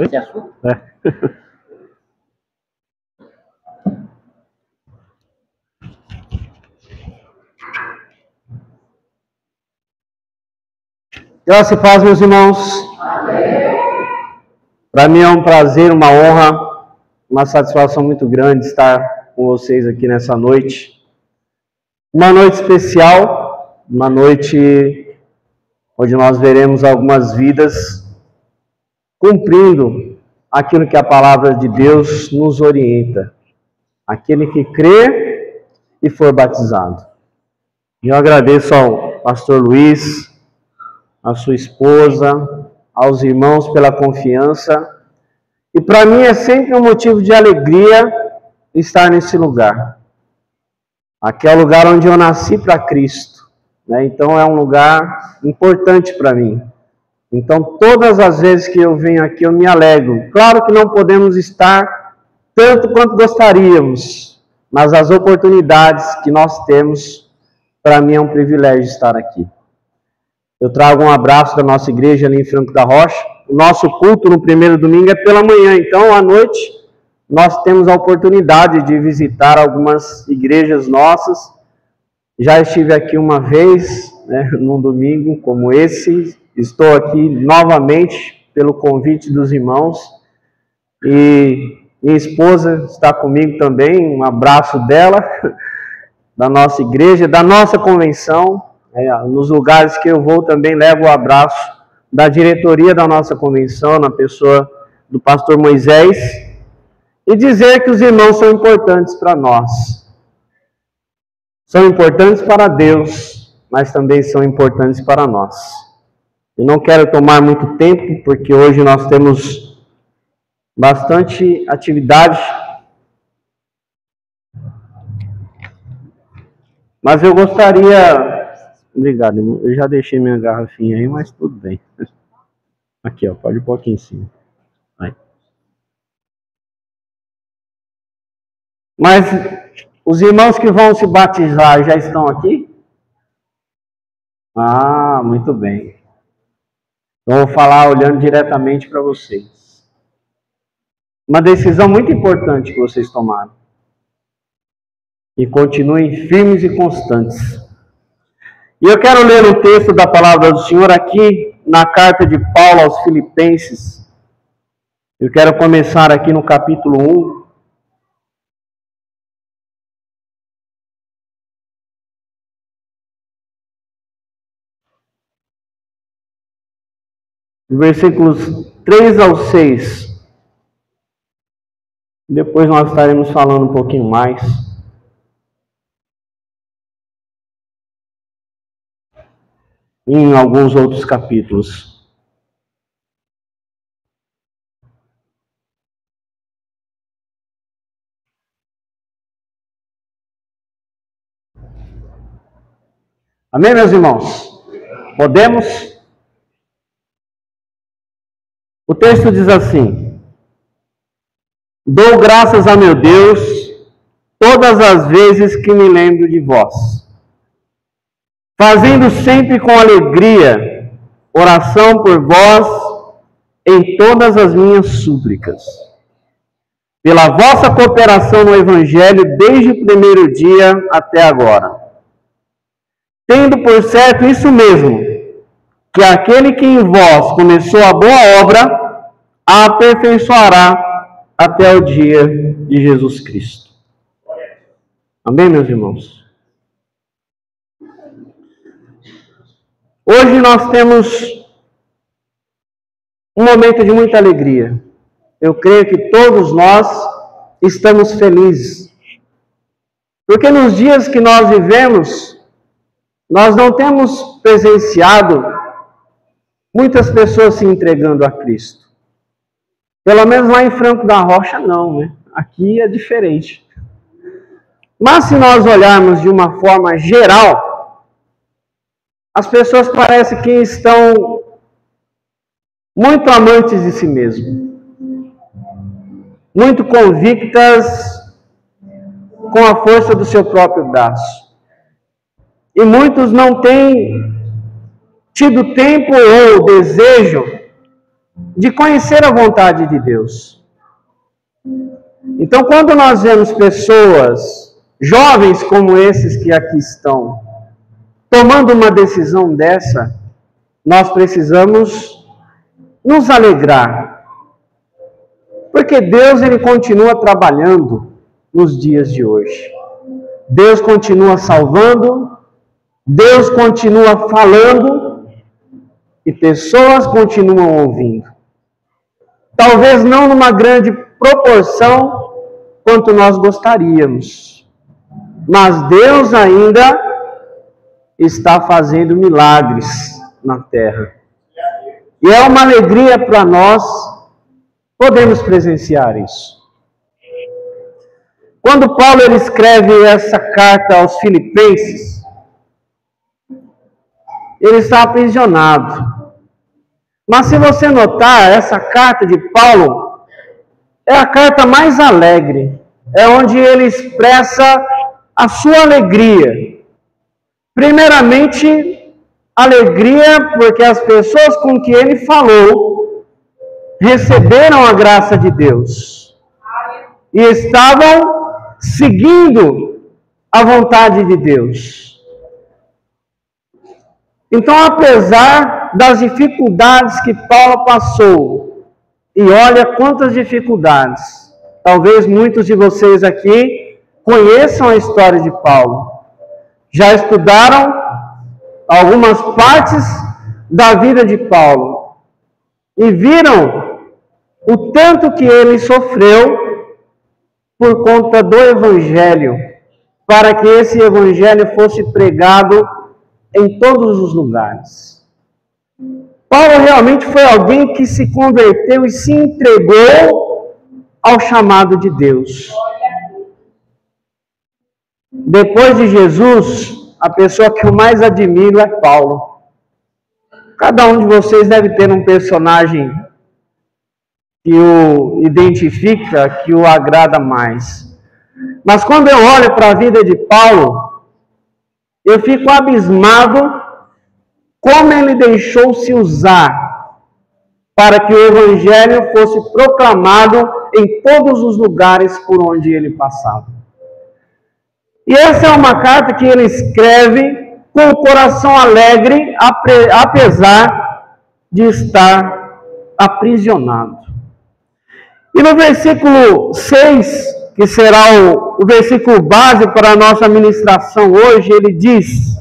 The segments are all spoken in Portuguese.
Esse é assunto? Graça e paz, meus irmãos. Para mim é um prazer, uma honra, uma satisfação muito grande estar com vocês aqui nessa noite. Uma noite especial, uma noite onde nós veremos algumas vidas cumprindo aquilo que a palavra de Deus nos orienta. Aquele que crê e for batizado. Eu agradeço ao pastor Luiz, à sua esposa, aos irmãos pela confiança. E para mim é sempre um motivo de alegria estar nesse lugar. Aqui é o lugar onde eu nasci para Cristo, né? Então é um lugar importante para mim. Então todas as vezes que eu venho aqui eu me alegro. Claro que não podemos estar tanto quanto gostaríamos, mas as oportunidades que nós temos, para mim é um privilégio estar aqui. Eu trago um abraço da nossa igreja ali em Franco da Rocha. O nosso culto no primeiro domingo é pela manhã, então à noite nós temos a oportunidade de visitar algumas igrejas nossas. Já estive aqui uma vez, né, num domingo como esse. Estou aqui novamente pelo convite dos irmãos. E minha esposa está comigo também. Um abraço dela, da nossa igreja, da nossa convenção. Nos lugares que eu vou também levo o abraço da diretoria da nossa convenção, na pessoa do pastor Moisés. E dizer que os irmãos são importantes para nós. São importantes para Deus, mas também são importantes para nós. Eu não quero tomar muito tempo, porque hoje nós temos bastante atividade. Mas eu gostaria... Obrigado, irmão. Eu já deixei minha garrafinha aí, mas tudo bem. Aqui, ó, pode pôr aqui em cima. Aí. Mas os irmãos que vão se batizar já estão aqui? Ah, muito bem. Então, eu vou falar olhando diretamente para vocês. Uma decisão muito importante que vocês tomaram. E continuem firmes e constantes. E eu quero ler o texto da palavra do Senhor aqui na carta de Paulo aos Filipenses. Eu quero começar aqui no capítulo 1. Versículos 3 ao 6. Depois nós estaremos falando um pouquinho mais. Em alguns outros capítulos. Amém, meus irmãos? Podemos? O texto diz assim: dou graças a meu Deus todas as vezes que me lembro de vós, fazendo sempre com alegria oração por vós em todas as minhas súplicas, pela vossa cooperação no Evangelho desde o primeiro dia até agora, tendo por certo isso mesmo, que aquele que em vós começou a boa obra, a aperfeiçoará até o dia de Jesus Cristo. Amém, meus irmãos? Hoje nós temos um momento de muita alegria. Eu creio que todos nós estamos felizes. Porque nos dias que nós vivemos, nós não temos presenciado muitas pessoas se entregando a Cristo. Pelo menos lá em Franco da Rocha não, né? Aqui é diferente. Mas se nós olharmos de uma forma geral, as pessoas parecem que estão muito amantes de si mesmo, muito convictas com a força do seu próprio braço. E muitos não têm tido tempo ou desejo de conhecer a vontade de Deus. Então, quando nós vemos pessoas, jovens como esses que aqui estão, tomando uma decisão dessa, nós precisamos nos alegrar. Porque Deus, Ele continua trabalhando nos dias de hoje. Deus continua salvando, Deus continua falando e pessoas continuam ouvindo. Talvez não numa grande proporção quanto nós gostaríamos, mas Deus ainda está fazendo milagres na terra. E é uma alegria para nós podermos presenciar isso. Quando Paulo ele escreve essa carta aos Filipenses, ele está aprisionado. Mas se você notar, essa carta de Paulo é a carta mais alegre. É onde ele expressa a sua alegria. Primeiramente, alegria porque as pessoas com que ele falou receberam a graça de Deus e estavam seguindo a vontade de Deus. Então, apesar das dificuldades que Paulo passou, e olha quantas dificuldades, talvez muitos de vocês aqui conheçam a história de Paulo, já estudaram algumas partes da vida de Paulo e viram o tanto que ele sofreu por conta do Evangelho, para que esse Evangelho fosse pregado em todos os lugares. Paulo realmente foi alguém que se converteu e se entregou ao chamado de Deus. Depois de Jesus, a pessoa que eu mais admiro é Paulo. Cada um de vocês deve ter um personagem que o identifica, que o agrada mais. Mas quando eu olho para a vida de Paulo, eu fico abismado como ele deixou-se usar para que o Evangelho fosse proclamado em todos os lugares por onde ele passava. E essa é uma carta que ele escreve com o coração alegre, apesar de estar aprisionado. E no versículo 6, que será o versículo base para a nossa ministração hoje, ele diz: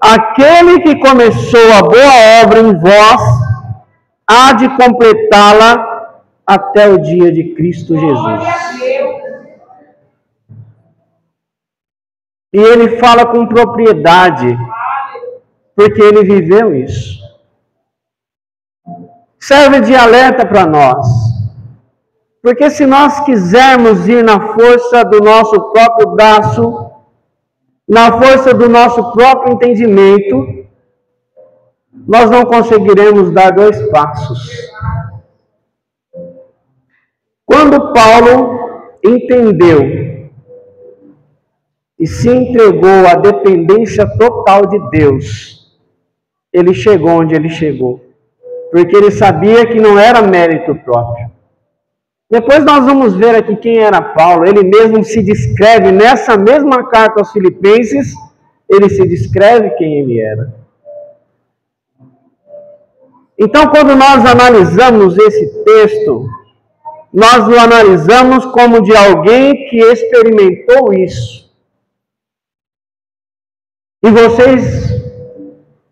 aquele que começou a boa obra em vós, há de completá-la até o dia de Cristo Jesus. E ele fala com propriedade, porque ele viveu isso. Serve de alerta para nós. Porque se nós quisermos ir na força do nosso próprio braço, na força do nosso próprio entendimento, nós não conseguiremos dar 2 passos. Quando Paulo entendeu e se entregou à dependência total de Deus, ele chegou onde ele chegou, porque ele sabia que não era mérito próprio. Depois nós vamos ver aqui quem era Paulo. Ele mesmo se descreve, nessa mesma carta aos Filipenses, ele se descreve quem ele era. Então, quando nós analisamos esse texto, nós o analisamos como de alguém que experimentou isso. E vocês,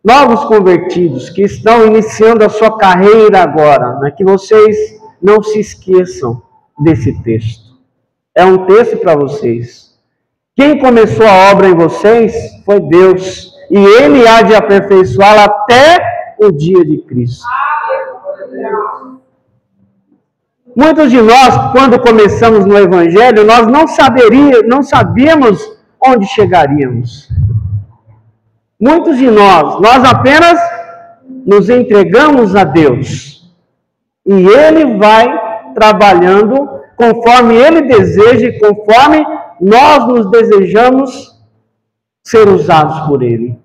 novos convertidos, que estão iniciando a sua carreira agora, né, que vocês não se esqueçam desse texto. É um texto para vocês. Quem começou a obra em vocês foi Deus. E Ele há de aperfeiçoá-la até o dia de Cristo. Muitos de nós, quando começamos no Evangelho, nós não sabíamos onde chegaríamos. Muitos de nós apenas nos entregamos a Deus. E Ele vai trabalhando conforme Ele deseja e conforme nós nos desejamos ser usados por Ele.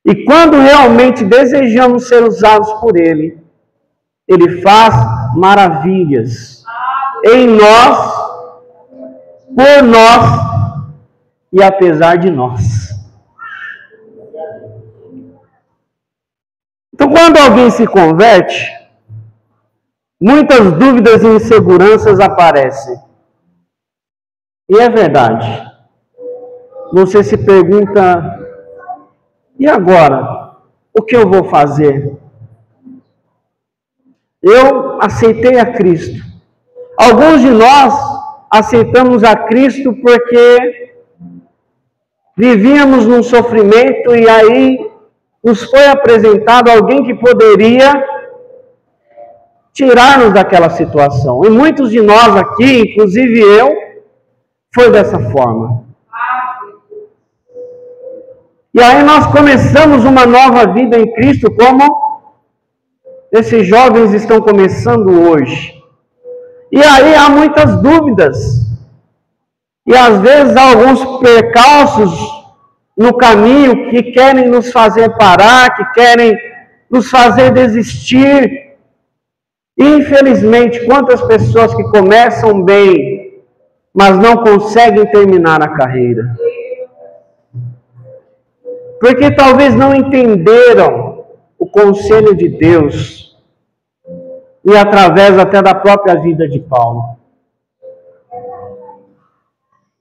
E quando realmente desejamos ser usados por Ele Ele faz maravilhas em nós, por nós e apesar de nós. Então, quando alguém se converte, muitas dúvidas e inseguranças aparecem. E é verdade. Você se pergunta, e agora? O que eu vou fazer? Eu aceitei a Cristo. Alguns de nós aceitamos a Cristo porque vivíamos num sofrimento e aí nos foi apresentado alguém que poderia tirar-nos daquela situação. E muitos de nós aqui, inclusive eu, foi dessa forma. E aí nós começamos uma nova vida em Cristo, como esses jovens estão começando hoje. E aí há muitas dúvidas. E às vezes há alguns percalços no caminho que querem nos fazer parar, que querem nos fazer desistir. E infelizmente, quantas pessoas que começam bem, mas não conseguem terminar a carreira. Porque talvez não entenderam o conselho de Deus e através até da própria vida de Paulo.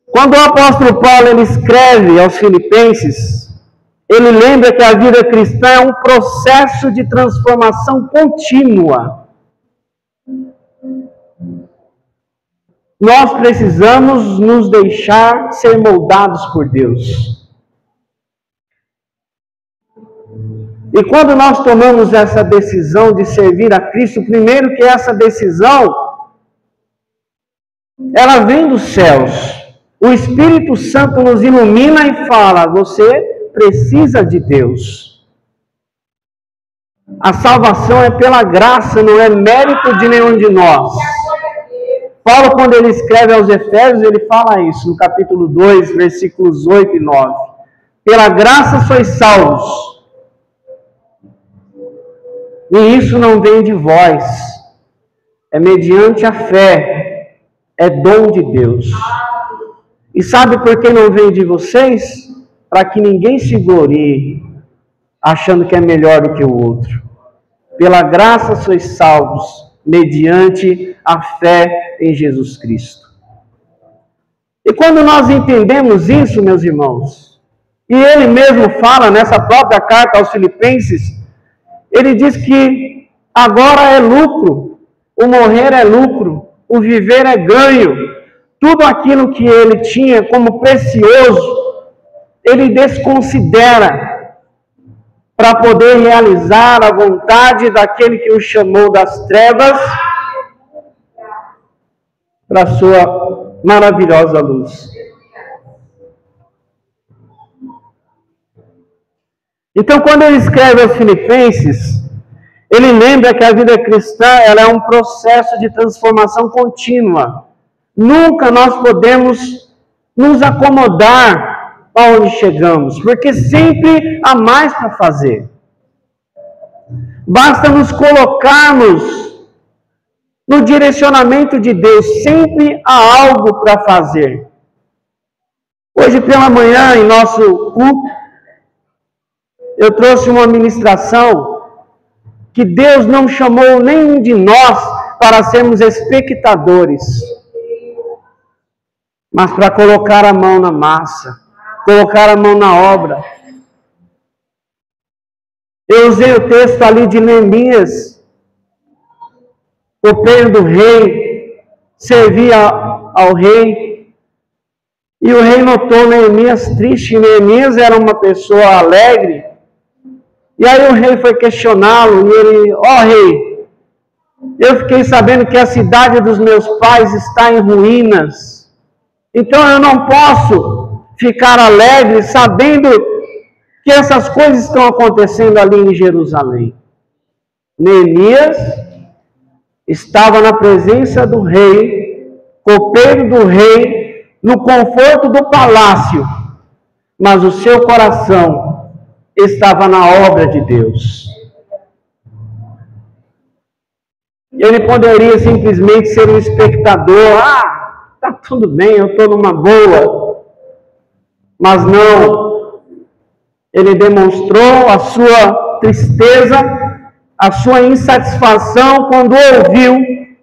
Quando o apóstolo Paulo ele escreve aos Filipenses, ele lembra que a vida cristã é um processo de transformação contínua. Nós precisamos nos deixar ser moldados por Deus. E quando nós tomamos essa decisão de servir a Cristo, primeiro que essa decisão, ela vem dos céus. O Espírito Santo nos ilumina e fala, você precisa de Deus. A salvação é pela graça, não é mérito de nenhum de nós. Paulo, quando ele escreve aos Efésios, ele fala isso, no capítulo 2, versículos 8 e 9. Pela graça sois salvos. E isso não vem de vós, é mediante a fé, é dom de Deus. E sabe por que não vem de vocês? Para que ninguém se glorie, achando que é melhor do que o outro. Pela graça sois salvos, mediante a fé em Jesus Cristo. E quando nós entendemos isso, meus irmãos, e ele mesmo fala nessa própria carta aos Filipenses, ele diz que agora é lucro, o morrer é lucro, o viver é ganho. Tudo aquilo que ele tinha como precioso, ele desconsidera para poder realizar a vontade daquele que o chamou das trevas para a sua maravilhosa luz. Então, quando ele escreve aos Filipenses, ele lembra que a vida cristã ela é um processo de transformação contínua. Nunca nós podemos nos acomodar aonde chegamos, porque sempre há mais para fazer. Basta nos colocarmos no direcionamento de Deus, sempre há algo para fazer. Hoje pela manhã, em nosso culto, eu trouxe uma ministração que Deus não chamou nenhum de nós para sermos espectadores, mas para colocar a mão na massa, colocar a mão na obra. Eu usei o texto ali de Neemias, copeiro do rei, servia ao rei, e o rei notou Neemias triste. Neemias era uma pessoa alegre, e aí o rei foi questioná-lo, e ele, rei, eu fiquei sabendo que a cidade dos meus pais está em ruínas, então eu não posso ficar alegre sabendo que essas coisas estão acontecendo ali em Jerusalém. Neemias estava na presença do rei, copeiro do rei, no conforto do palácio, mas o seu coração estava na obra de Deus. Ele poderia simplesmente ser um espectador. Ah, tá tudo bem, eu estou numa boa. Mas não. Ele demonstrou a sua tristeza, a sua insatisfação quando ouviu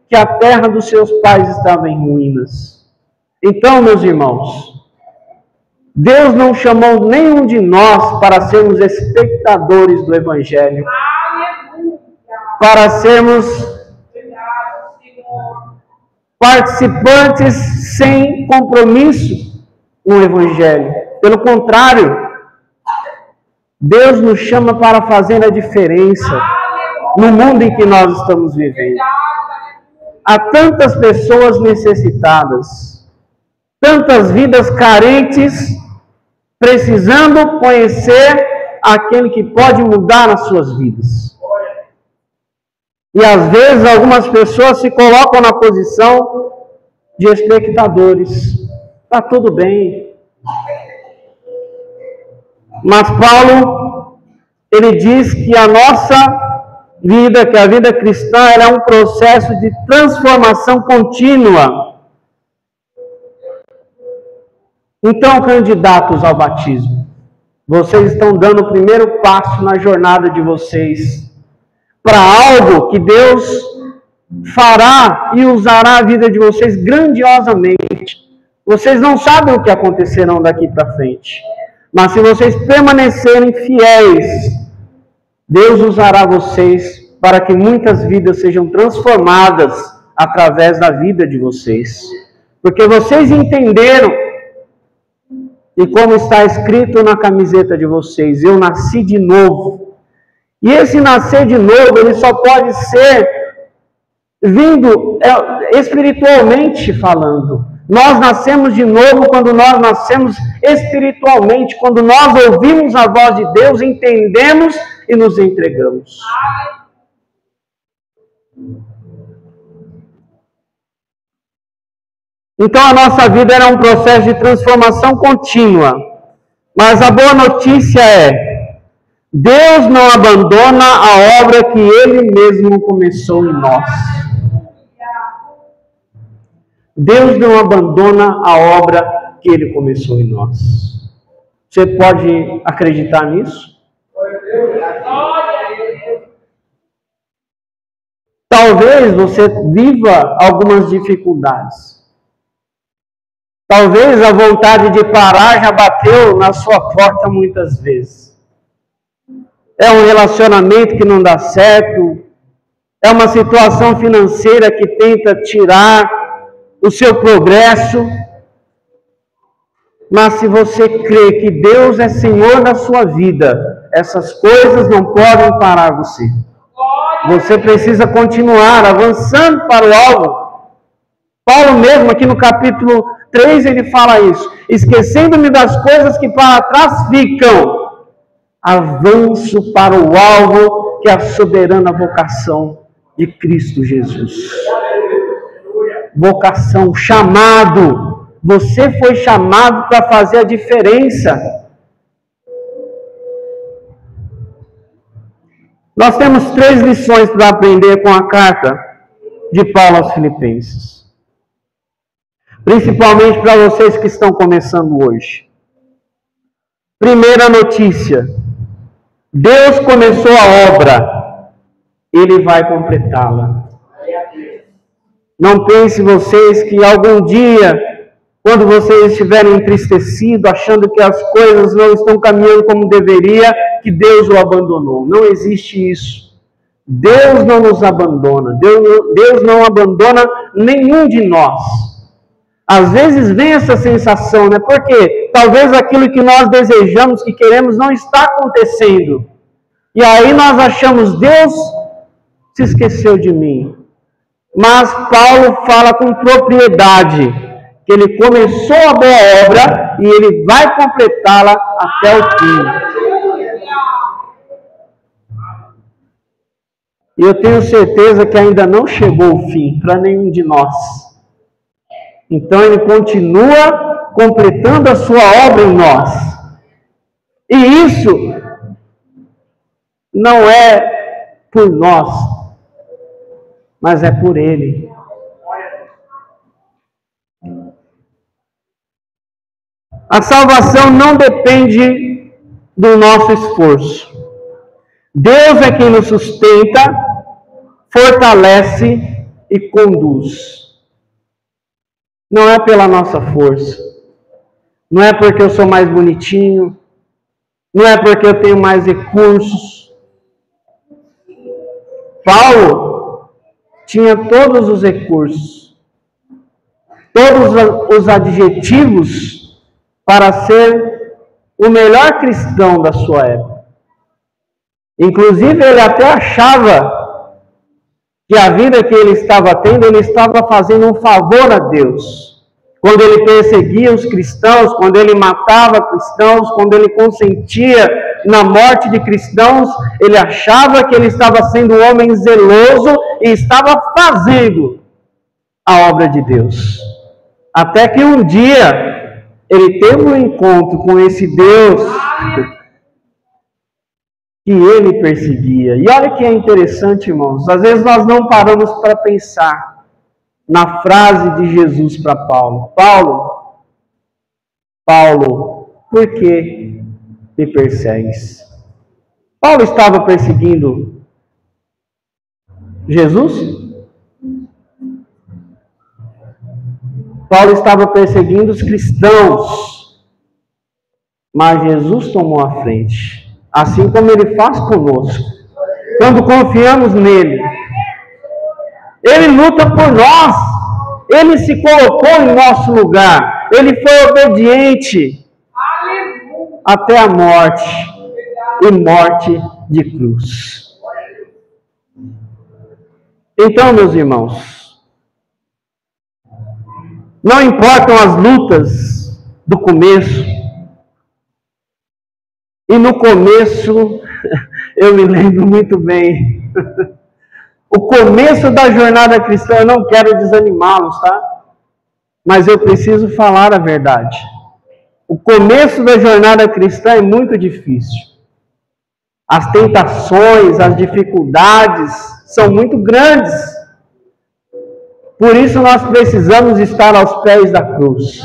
que a terra dos seus pais estava em ruínas. Então, meus irmãos, Deus não chamou nenhum de nós para sermos espectadores do Evangelho, para sermos participantes sem compromisso no Evangelho. Pelo contrário, Deus nos chama para fazer a diferença no mundo em que nós estamos vivendo. Há tantas pessoas necessitadas, tantas vidas carentes, precisando conhecer aquele que pode mudar as suas vidas. E às vezes algumas pessoas se colocam na posição de espectadores. Está tudo bem. Mas Paulo, ele diz que a nossa vida, que a vida cristã, ela é um processo de transformação contínua. Então, candidatos ao batismo, vocês estão dando o primeiro passo na jornada de vocês para algo que Deus fará e usará a vida de vocês grandiosamente. Vocês não sabem o que acontecerá daqui para frente, mas se vocês permanecerem fiéis, Deus usará vocês para que muitas vidas sejam transformadas através da vida de vocês. Porque vocês entenderam, e como está escrito na camiseta de vocês, eu nasci de novo. E esse nascer de novo, ele só pode ser vindo espiritualmente falando. Nós nascemos de novo quando nós nascemos espiritualmente, quando nós ouvimos a voz de Deus, entendemos e nos entregamos. Então a nossa vida era um processo de transformação contínua. Mas a boa notícia é: Deus não abandona a obra que Ele mesmo começou em nós. Deus não abandona a obra que Ele começou em nós. Você pode acreditar nisso? Talvez você viva algumas dificuldades. Talvez a vontade de parar já bateu na sua porta muitas vezes. É um relacionamento que não dá certo. É uma situação financeira que tenta tirar o seu progresso. Mas se você crê que Deus é Senhor da sua vida, essas coisas não podem parar você. Você precisa continuar avançando para o alvo. Paulo mesmo, aqui no capítulo 3, ele fala isso. Esquecendo-me das coisas que para trás ficam, avanço para o alvo, que é a soberana vocação de Cristo Jesus. Vocação, chamado. Você foi chamado para fazer a diferença. Nós temos 3 lições para aprender com a carta de Paulo aos Filipenses. Principalmente para vocês que estão começando hoje. Primeira notícia: Deus começou a obra, Ele vai completá-la. Não pense vocês que algum dia, quando vocês estiverem entristecidos, achando que as coisas não estão caminhando como deveria, que Deus o abandonou. Não existe isso. Deus não nos abandona. Deus não abandona nenhum de nós. Às vezes vem essa sensação, né? Porque talvez aquilo que nós desejamos, que queremos, não está acontecendo. E aí nós achamos, Deus se esqueceu de mim. Mas Paulo fala com propriedade que ele começou a boa obra e ele vai completá-la até o fim. E eu tenho certeza que ainda não chegou o fim para nenhum de nós. Então ele continua completando a sua obra em nós. E isso não é por nós. mas é por Ele. A salvação não depende do nosso esforço. Deus é quem nos sustenta, fortalece e conduz. Não é pela nossa força. Não é porque eu sou mais bonitinho. Não é porque eu tenho mais recursos. Paulo tinha todos os recursos, todos os adjetivos para ser o melhor cristão da sua época. Inclusive, ele até achava que a vida que ele estava tendo, ele estava fazendo um favor a Deus. Quando ele perseguia os cristãos, quando ele matava cristãos, quando ele consentia na morte de cristãos, ele achava que ele estava sendo um homem zeloso e estava fazendo a obra de Deus. Até que um dia ele teve um encontro com esse Deus que ele perseguia. E olha que é interessante, irmãos, às vezes nós não paramos para pensar na frase de Jesus para Paulo: Paulo, por que me persegues? Paulo estava perseguindo Jesus? Paulo estava perseguindo os cristãos, mas Jesus tomou a frente, assim como ele faz conosco. Quando confiamos nele, ele luta por nós, ele se colocou em nosso lugar, ele foi obediente até a morte, e morte de cruz. Então, meus irmãos, não importam as lutas do começo, e no começo, eu me lembro muito bem, o começo da jornada cristã, eu não quero desanimá-los, tá? Mas eu preciso falar a verdade. O começo da jornada cristã é muito difícil. As tentações, as dificuldades são muito grandes. Por isso nós precisamos estar aos pés da cruz.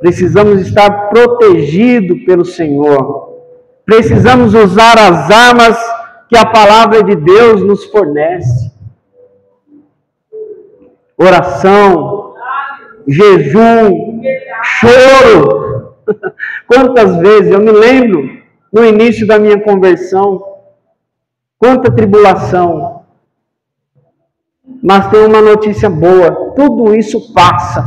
Precisamos estar protegidos pelo Senhor. Precisamos usar as armas que a palavra de Deus nos fornece. Oração, jejum, choro. Quantas vezes, eu me lembro, no início da minha conversão, quanta tribulação. Mas tem uma notícia boa, tudo isso passa.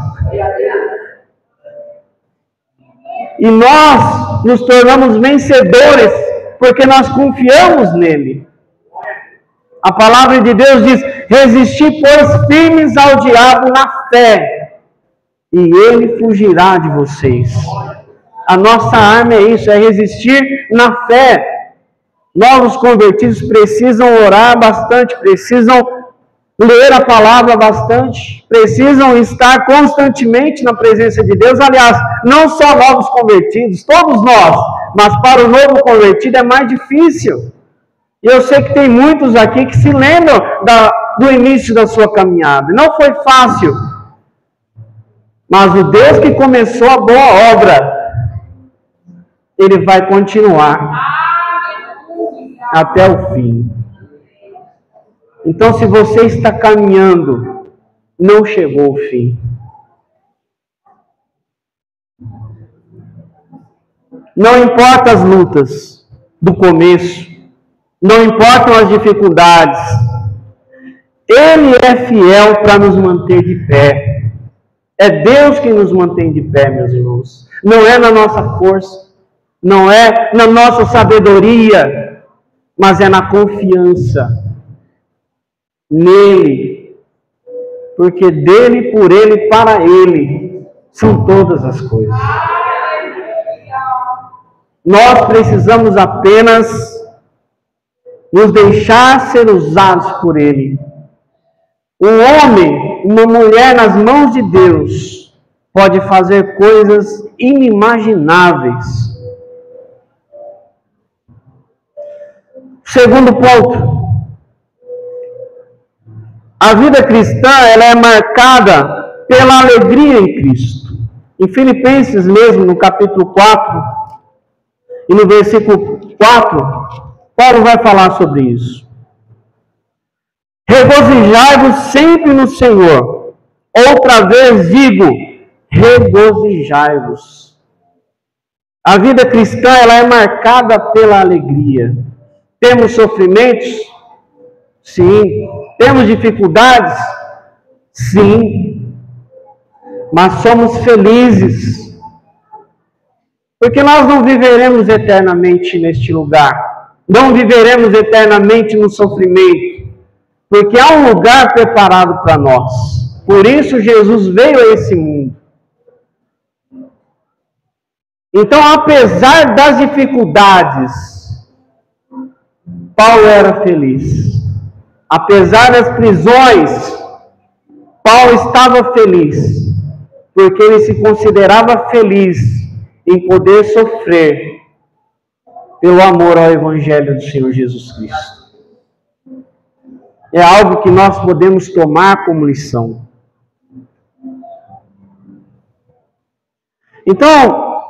E nós nos tornamos vencedores, porque nós confiamos nele. A palavra de Deus diz: resistir, pois, firmes ao diabo na fé, e ele fugirá de vocês. A nossa arma é isso, é resistir na fé. Novos convertidos precisam orar bastante, precisam ler a palavra bastante, precisam estar constantemente na presença de Deus. Aliás, não só novos convertidos, todos nós, mas para o novo convertido é mais difícil. E eu sei que tem muitos aqui que se lembram do início da sua caminhada. Não foi fácil. Mas o Deus que começou a boa obra, Ele vai continuar até o fim. Então, se você está caminhando, não chegou o fim. Não importa as lutas do começo, não importam as dificuldades, Ele é fiel para nos manter de pé. É Deus que nos mantém de pé, meus irmãos. Não é na nossa força, não é na nossa sabedoria, mas é na confiança nele. Porque dele, por ele, para ele, são todas as coisas. Nós precisamos apenas nos deixar ser usados por ele. Um homem, uma mulher nas mãos de Deus pode fazer coisas inimagináveis. Segundo ponto, A vida cristã, ela é marcada pela alegria em Cristo. Em Filipenses mesmo, no capítulo 4, e no versículo 4, Paulo vai falar sobre isso. Regozijai-vos sempre no Senhor. Outra vez digo, regozijai-vos. A vida cristã, ela é marcada pela alegria. Temos sofrimentos? Sim. Temos dificuldades? Sim. Mas somos felizes. Porque nós não viveremos eternamente neste lugar. Não viveremos eternamente no sofrimento. Porque há um lugar preparado para nós. Por isso Jesus veio a esse mundo. Então, apesar das dificuldades, Paulo era feliz. Apesar das prisões, Paulo estava feliz. Porque ele se considerava feliz em poder sofrer pelo amor ao Evangelho do Senhor Jesus Cristo. É algo que nós podemos tomar como lição. Então,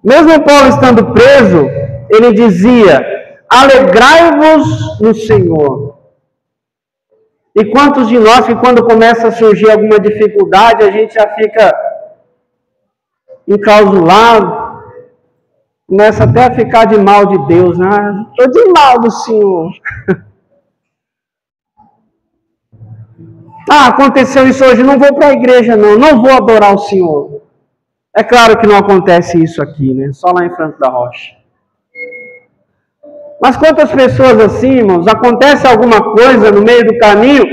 mesmo Paulo estando preso, ele dizia, alegrai-vos no Senhor. E quantos de nós que quando começa a surgir alguma dificuldade, a gente já fica enclausulado, começa até a ficar de mal de Deus, né? Estou de mal do Senhor. Aconteceu isso hoje, não vou para a igreja não vou adorar o Senhor. É claro que não acontece isso aqui, né? Só lá em Franco da Rocha. Mas quantas pessoas assim, irmãos, acontece alguma coisa no meio do caminho,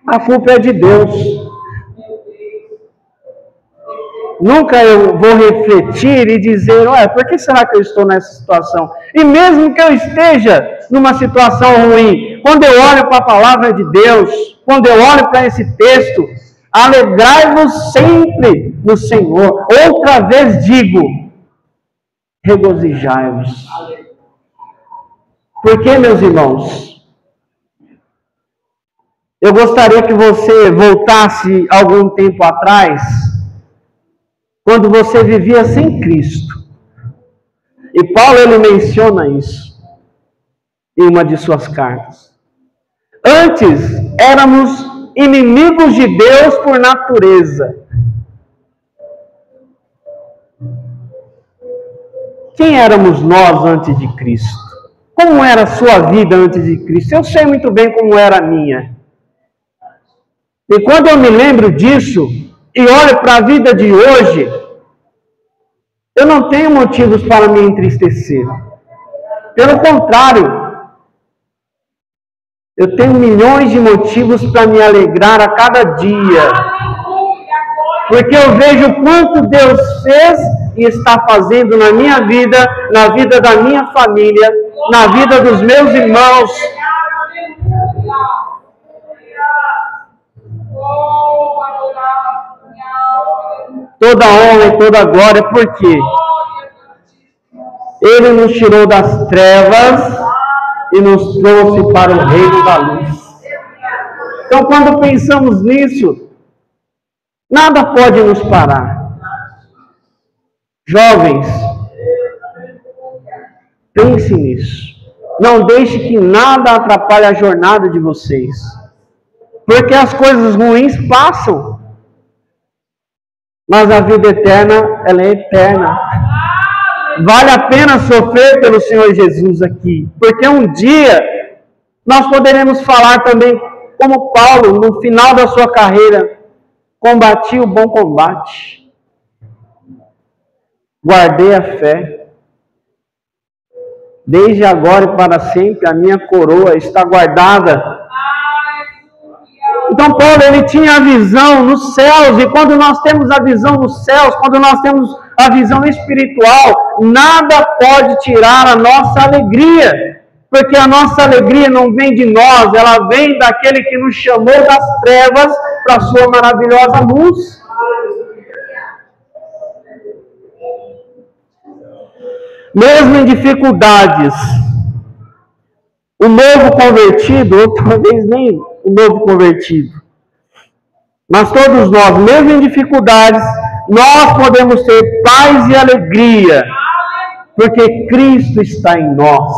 a culpa é de Deus. Nunca eu vou refletir e dizer, por que será que eu estou nessa situação? E mesmo que eu esteja numa situação ruim, quando eu olho para a palavra de Deus, quando eu olho para esse texto, alegrai-vos sempre no Senhor. Outra vez digo, regozijai-vos. Porque, meus irmãos, eu gostaria que você voltasse algum tempo atrás, quando você vivia sem Cristo. E Paulo, ele menciona isso em uma de suas cartas. Antes, éramos inimigos de Deus por natureza. Quem éramos nós antes de Cristo? Como era a sua vida antes de Cristo? Eu sei muito bem como era a minha. E quando eu me lembro disso, e olho para a vida de hoje, eu não tenho motivos para me entristecer. Pelo contrário, eu tenho milhões de motivos para me alegrar a cada dia. Porque eu vejo o quanto Deus fez e está fazendo na minha vida, na vida da minha família, na vida dos meus irmãos. Toda honra e toda glória, porque Ele nos tirou das trevas e nos trouxe para o reino da luz. Então, quando pensamos nisso, nada pode nos parar. Jovens, pense nisso. Não deixe que nada atrapalhe a jornada de vocês. Porque as coisas ruins passam. Mas a vida eterna, ela é eterna. Vale a pena sofrer pelo Senhor Jesus aqui. Porque um dia, nós poderemos falar também, como Paulo, no final da sua carreira, combati o bom combate. Guardei a fé. Desde agora e para sempre, a minha coroa está guardada. Então Paulo, ele tinha a visão nos céus, e quando nós temos a visão nos céus, quando nós temos a visão espiritual, nada pode tirar a nossa alegria, porque a nossa alegria não vem de nós, ela vem daquele que nos chamou das trevas para a sua maravilhosa luz. Mesmo em dificuldades, o novo convertido, ou talvez nem o novo convertido. Mas todos nós, mesmo em dificuldades, nós podemos ter paz e alegria, porque Cristo está em nós.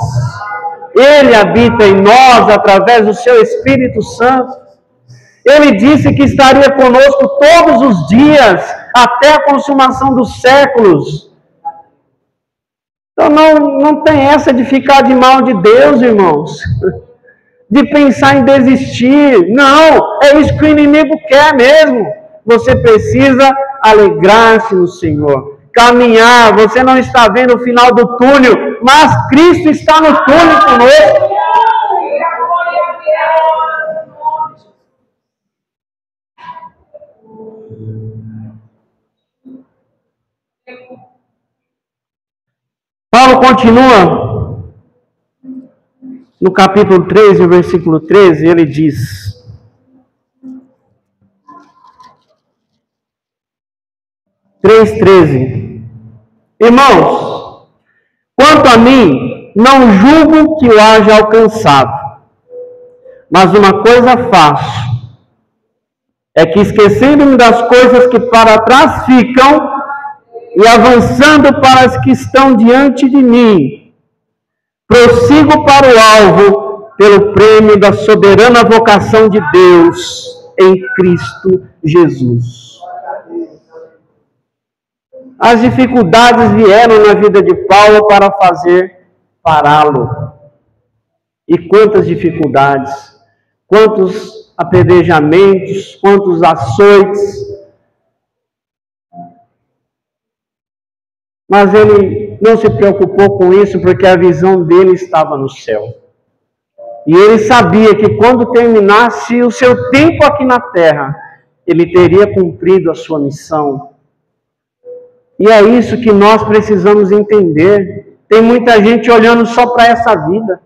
Ele habita em nós através do seu Espírito Santo. Ele disse que estaria conosco todos os dias, até a consumação dos séculos. Então não tem essa de ficar de mal de Deus, irmãos. De pensar em desistir. Não, é isso que o inimigo quer mesmo. Você precisa alegrar-se no Senhor. Caminhar, você não está vendo o final do túnel, mas Cristo está no túnel conosco. Paulo continua no capítulo 3, no versículo 13, ele diz: 3:13. Irmãos, quanto a mim, não julgo que o haja alcançado, mas uma coisa faço, é que esquecendo-me das coisas que para trás ficam, e avançando para as que estão diante de mim, prossigo para o alvo, pelo prêmio da soberana vocação de Deus em Cristo Jesus. As dificuldades vieram na vida de Paulo para fazer pará-lo. E quantas dificuldades, quantos apedrejamentos, quantos açoites. Mas ele não se preocupou com isso, porque a visão dele estava no céu. E ele sabia que quando terminasse o seu tempo aqui na terra, ele teria cumprido a sua missão. E é isso que nós precisamos entender. Tem muita gente olhando só para essa vida,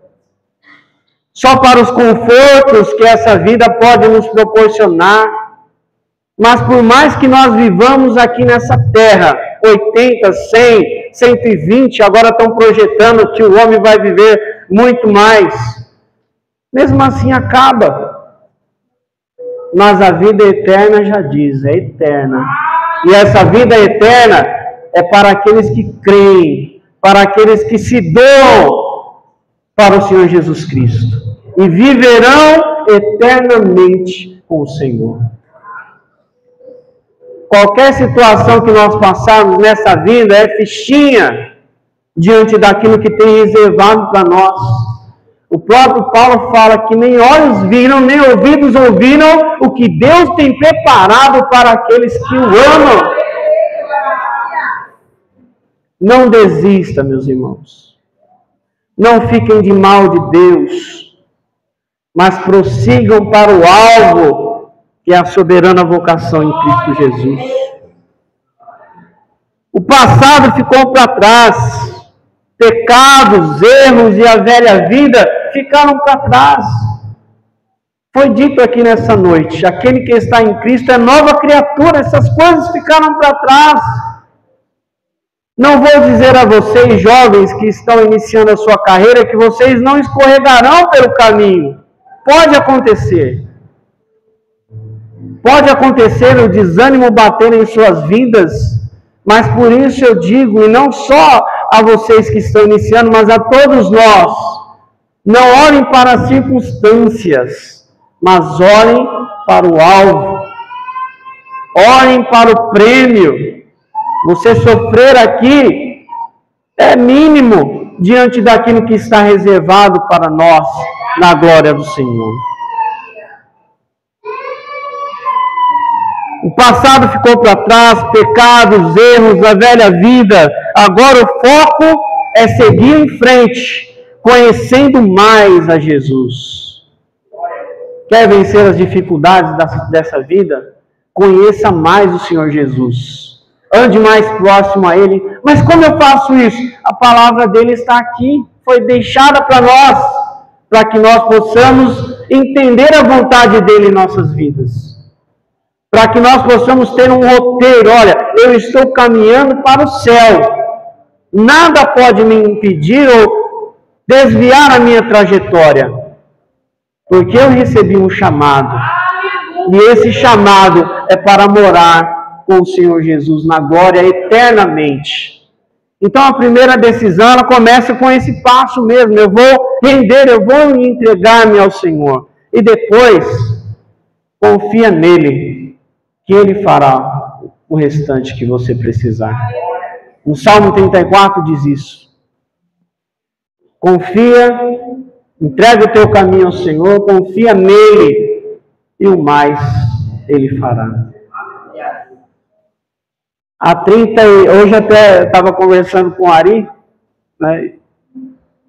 só para os confortos que essa vida pode nos proporcionar. Mas por mais que nós vivamos aqui nessa terra, 80, 100, 120, agora estão projetando que o homem vai viver muito mais. Mesmo assim acaba. Mas a vida eterna já diz, é eterna. E essa vida eterna é para aqueles que creem, para aqueles que se doam para o Senhor Jesus Cristo. E viverão eternamente com o Senhor. Qualquer situação que nós passarmos nessa vida é fichinha diante daquilo que tem reservado para nós. O próprio Paulo fala que nem olhos viram, nem ouvidos ouviram o que Deus tem preparado para aqueles que o amam. Não desista, meus irmãos. Não fiquem de mal de Deus, mas prossigam para o alvo, que é a soberana vocação em Cristo Jesus. O passado ficou para trás. Pecados, erros e a velha vida ficaram para trás. Foi dito aqui nessa noite, aquele que está em Cristo é nova criatura, essas coisas ficaram para trás. Não vou dizer a vocês, jovens que estão iniciando a sua carreira, que vocês não escorregarão pelo caminho. Pode acontecer. Pode acontecer o desânimo bater em suas vidas, mas por isso eu digo, e não só a vocês que estão iniciando, mas a todos nós, não olhem para as circunstâncias, mas olhem para o alvo. Olhem para o prêmio. Você sofrer aqui é mínimo diante daquilo que está reservado para nós na glória do Senhor. O passado ficou para trás, pecados, erros, a velha vida. Agora o foco é seguir em frente, conhecendo mais a Jesus. Quer vencer as dificuldades dessa vida? Conheça mais o Senhor Jesus. Ande mais próximo a Ele. Mas como eu faço isso? A palavra dele está aqui. Foi deixada para nós, para que nós possamos entender a vontade dele em nossas vidas. Para que nós possamos ter um roteiro. Olha, eu estou caminhando para o céu. Nada pode me impedir ou desviar a minha trajetória. Porque eu recebi um chamado. E esse chamado é para morar com o Senhor Jesus na glória eternamente. Então a primeira decisão, ela começa com esse passo mesmo. Eu vou render, eu vou entregar-me ao Senhor. E depois, confia nele, que ele fará o restante que você precisar. O Salmo 34 diz isso. Confia, entrega o teu caminho ao Senhor, confia nele, e o mais ele fará. Hoje até estava conversando com o Ari, né,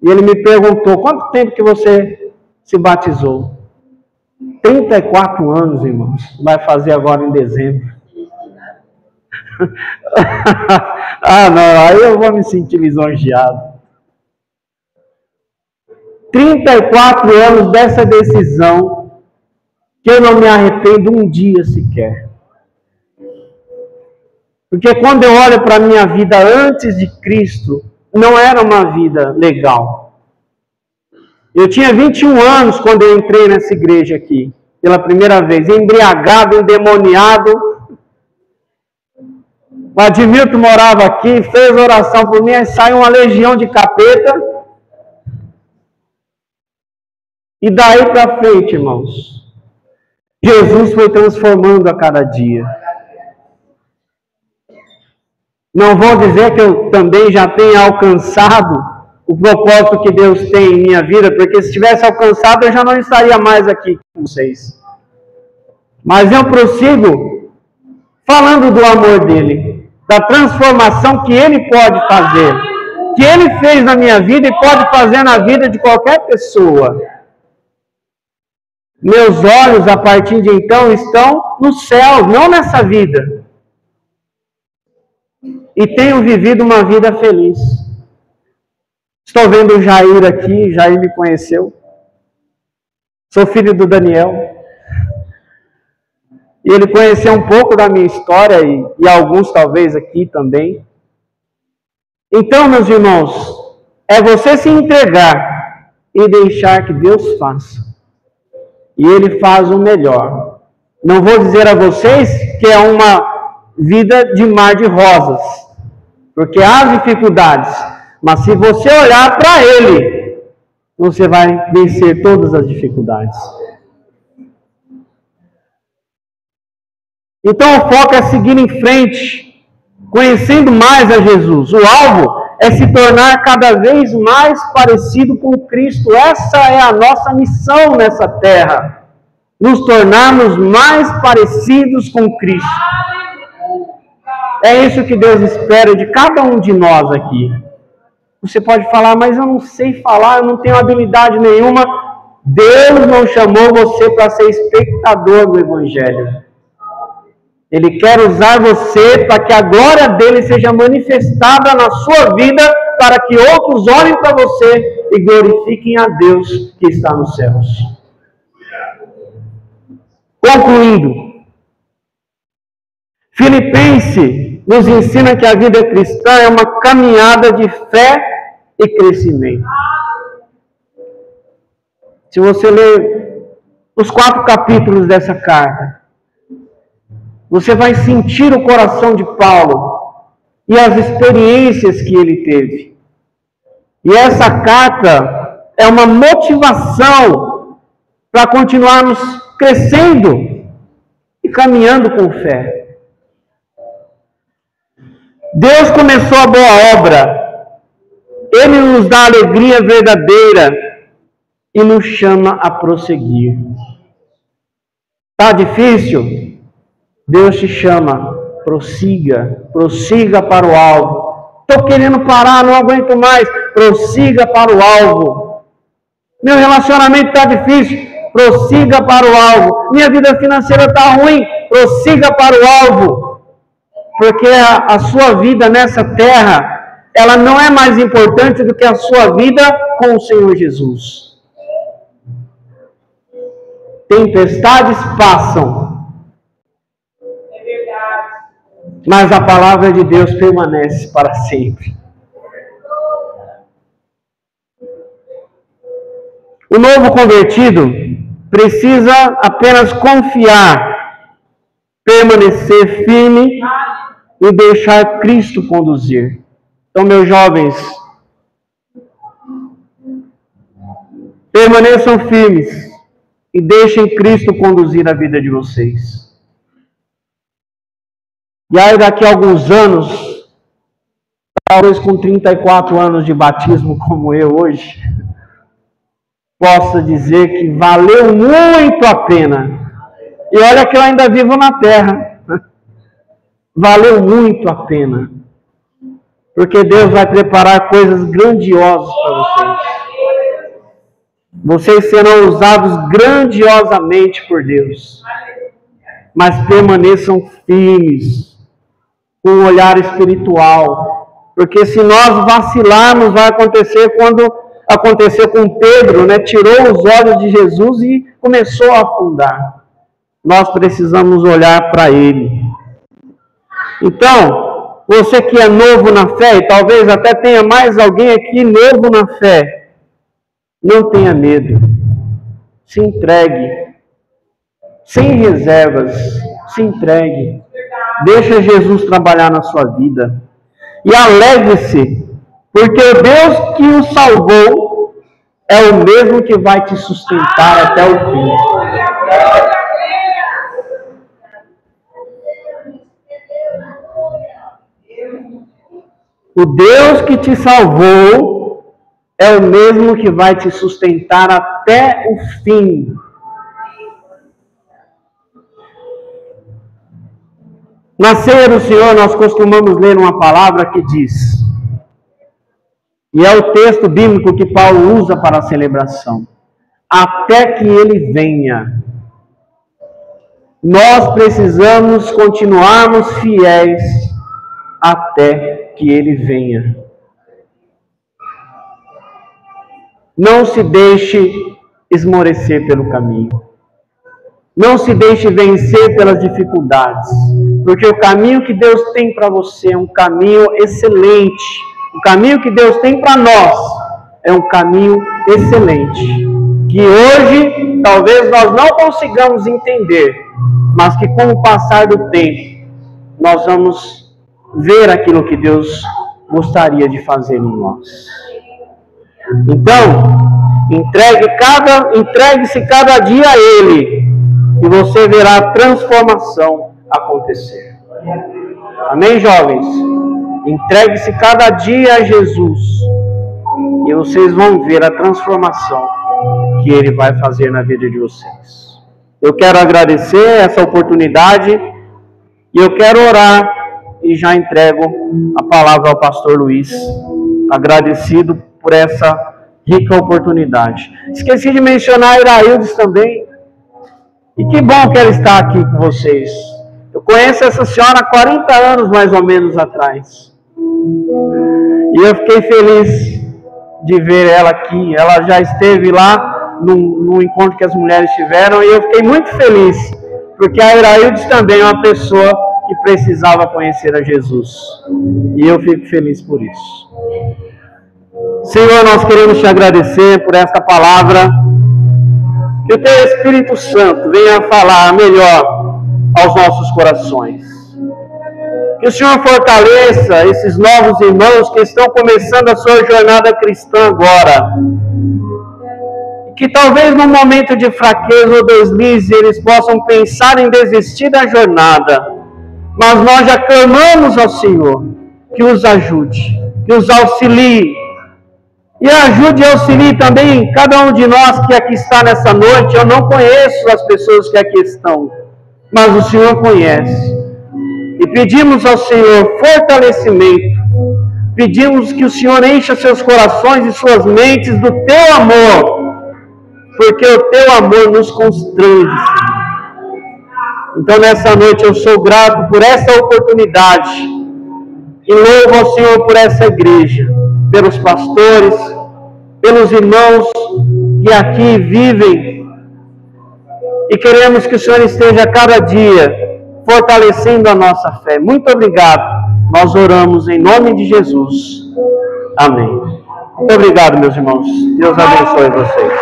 e ele me perguntou, quanto tempo que você se batizou? 34 anos, irmãos. Vai fazer agora em dezembro. Ah, não, aí eu vou me sentir lisonjeado. 34 anos dessa decisão, que eu não me arrependo um dia sequer. Porque quando eu olho para a minha vida antes de Cristo, não era uma vida legal. Eu tinha 21 anos quando eu entrei nessa igreja aqui, pela primeira vez, embriagado, endemoniado. O Admilton morava aqui, fez oração por mim, aí saiu uma legião de capeta. E daí para frente, irmãos, Jesus foi transformando a cada dia. Não vou dizer que eu também já tenha alcançado o propósito que Deus tem em minha vida, porque se tivesse alcançado eu já não estaria mais aqui com vocês. Mas eu prossigo falando do amor dele, da transformação que ele pode fazer, que ele fez na minha vida e pode fazer na vida de qualquer pessoa. Meus olhos, a partir de então, estão no céu, não nessa vida. E tenho vivido uma vida feliz. Estou vendo o Jair aqui, Jair me conheceu. Sou filho do Daniel. E ele conheceu um pouco da minha história e alguns talvez aqui também. Então, meus irmãos, é você se entregar e deixar que Deus faça. E Ele faz o melhor. Não vou dizer a vocês que é uma vida de mar de rosas, porque há dificuldades, mas se você olhar para Ele, você vai vencer todas as dificuldades. Então o foco é seguir em frente, conhecendo mais a Jesus. O alvo é se tornar cada vez mais parecido com Cristo. Essa é a nossa missão nessa terra. Nos tornarmos mais parecidos com Cristo. É isso que Deus espera de cada um de nós aqui. Você pode falar, mas eu não sei falar, eu não tenho habilidade nenhuma. Deus não chamou você para ser espectador do Evangelho. Ele quer usar você para que a glória dele seja manifestada na sua vida, para que outros olhem para você e glorifiquem a Deus que está nos céus. Concluindo, Filipenses nos ensina que a vida cristã é uma caminhada de fé e crescimento. Se você ler os 4 capítulos dessa carta, você vai sentir o coração de Paulo e as experiências que ele teve. E essa carta é uma motivação para continuarmos crescendo e caminhando com fé. Deus começou a boa obra. Ele nos dá alegria verdadeira e nos chama a prosseguir. Está difícil? Deus te chama, prossiga para o alvo. Estou querendo parar, não aguento mais. Prossiga para o alvo. Meu relacionamento está difícil. Prossiga para o alvo. Minha vida financeira está ruim. Prossiga para o alvo. Porque a sua vida nessa terra, ela não é mais importante do que a sua vida com o Senhor Jesus. Tempestades passam. Mas a palavra de Deus permanece para sempre. O novo convertido, precisa apenas confiar, permanecer firme e deixar Cristo conduzir. Então, meus jovens, permaneçam firmes e deixem Cristo conduzir a vida de vocês. E aí, daqui a alguns anos, talvez com 34 anos de batismo como eu hoje, possa dizer que valeu muito a pena. E olha que eu ainda vivo na terra. Valeu muito a pena. Porque Deus vai preparar coisas grandiosas para vocês. Vocês serão usados grandiosamente por Deus. Mas permaneçam firmes, com um olhar espiritual. Porque se nós vacilarmos, vai acontecer quando aconteceu com Pedro, né? Tirou os olhos de Jesus e começou a afundar. Nós precisamos olhar para Ele. Então, você que é novo na fé, e talvez até tenha mais alguém aqui novo na fé, não tenha medo. Se entregue. Sem reservas. Se entregue. Deixa Jesus trabalhar na sua vida. E alegre-se, porque o Deus que o salvou é o mesmo que vai te sustentar até o fim. O Deus que te salvou é o mesmo que vai te sustentar até o fim. Na ceia do Senhor, nós costumamos ler uma palavra que diz, e é o texto bíblico que Paulo usa para a celebração, até que Ele venha. Nós precisamos continuarmos fiéis até que Ele venha. Não se deixe esmorecer pelo caminho. Não se deixe vencer pelas dificuldades. Porque o caminho que Deus tem para você é um caminho excelente. O caminho que Deus tem para nós é um caminho excelente. Que hoje talvez nós não consigamos entender, mas que com o passar do tempo nós vamos ver aquilo que Deus gostaria de fazer em nós. Então, entregue-se cada dia a Ele e você verá a transformação acontecer. Amém, jovens? Entregue-se cada dia a Jesus e vocês vão ver a transformação que Ele vai fazer na vida de vocês. Eu quero agradecer essa oportunidade e eu quero orar e já entrego a palavra ao pastor Luiz, agradecido por essa rica oportunidade. Esqueci de mencionar a Iraildes também. E que bom que ela está aqui com vocês. Eu conheço essa senhora há 40 anos, mais ou menos, atrás. E eu fiquei feliz de ver ela aqui. Ela já esteve lá no encontro que as mulheres tiveram e eu fiquei muito feliz, porque a Iraildes também é uma pessoa que precisava conhecer a Jesus. E eu fico feliz por isso. Senhor, nós queremos te agradecer por esta palavra. Que o teu Espírito Santo venha falar melhor aos nossos corações. Que o Senhor fortaleça esses novos irmãos que estão começando a sua jornada cristã agora. Que talvez num momento de fraqueza ou deslize eles possam pensar em desistir da jornada. Mas nós já clamamos ao Senhor que os ajude, que os auxilie. E ajude e auxilie também cada um de nós que aqui está nessa noite. Eu não conheço as pessoas que aqui estão, mas o Senhor conhece. E pedimos ao Senhor fortalecimento. Pedimos que o Senhor encha seus corações e suas mentes do teu amor, porque o teu amor nos constrange, Senhor. Então nessa noite eu sou grato por essa oportunidade e louvo ao Senhor por essa igreja, pelos pastores, pelos irmãos que aqui vivem, e queremos que o Senhor esteja cada dia fortalecendo a nossa fé. Muito obrigado. Nós oramos em nome de Jesus. Amém. Muito obrigado, meus irmãos. Deus abençoe vocês.